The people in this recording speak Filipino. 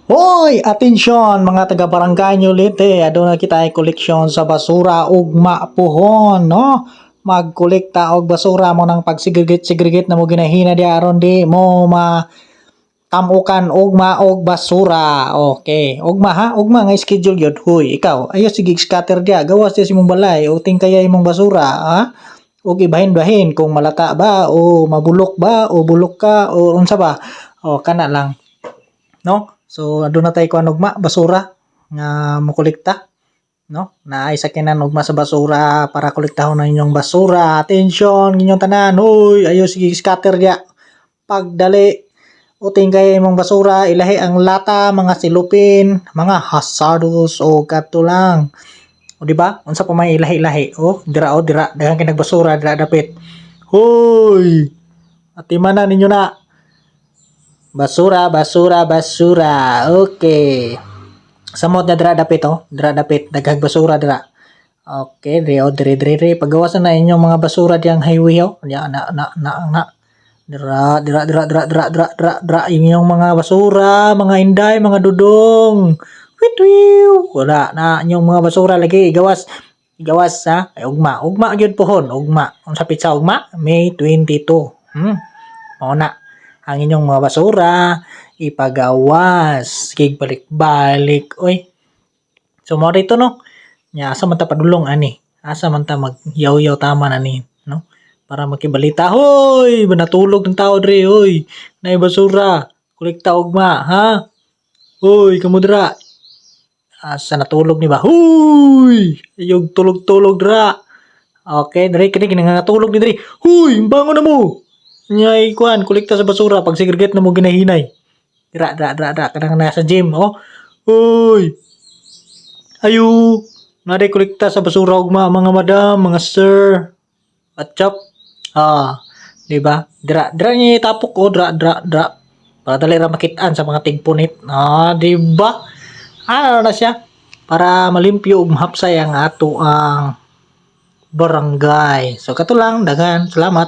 Hoy, atensyon mga taga-barangay nyo ulit aduna kita ay koleksyon sa basura ugma pohon, no? Magkolekta og basura mo nang pagsigigit-sigigit na mo ginahina di aron di mo tamukan ugma og basura. Okay, ugma ha, ugma nga schedule yun. Hoy, ikaw, ayo sige scatter dia, gawas dia si mong balay o tingkaya imong basura, ha? Og ibahin-bahin kung malata ba o mabulok ba o bulok ka o unsa ba. O kana lang, no? So aduna tay kuan ugma basura nga mokolekta, no? Naay sakinan ugma sa basura para kolektahon na inyong basura. Attention inyong tanan. Hoy, ayo sige scatter dia. Pagdali uting kay imong basura ilahi ang lata, mga silupin, mga hazardous o kadto lang. O di ba? Unsa pa may ilahi-ilahi? O dira daghang kay nagbasura dira dapit. Hoy! Atimanan ninyo na. Basura, basura, basura. Okay. Samot na dira dapit Dira dapit daghang basura dira. Okay, dire. Pagawasan na inyong mga basura diyang highway Ya na. Dira inyong mga basura, mga inday, mga dudong. Witwiw. Wala na inyong mga basura lagi igawas. Igawas ha. Ay, ugma gyud pohon, ugma. Unsa pitsa ugma? May 22. Mao na ang inyong mga basura ipagawas kig balik-balik oy. So mo dito no, nya asa man ta padulong ani, asa man ta magyaw-yaw tama na ni, no, para makibalita. Hoy, natulog ng tao dre, hoy, nay basura kolekta ugma ha. Hoy, kamo dira, asa natulog ni ba? Hoy, ayog tulog-tulog dira. Okay, dre kini nangatulog ni dre. Hoy, bangon na mo. Nyay kuan kolekta sa basura pag segregate na mo ginahinay. Dira kadang nasa gym Hoy. Ayo, nade kolekta sa basura ugma mga madam, mga sir. At chop. Di ba? Dira niya itapok dira. Para dali ra makitaan sa mga tigpunit. Di ba? Ano na siya? Para malimpyo ug mahapsay ang ato ang barangay. So kato lang, dagan. Salamat.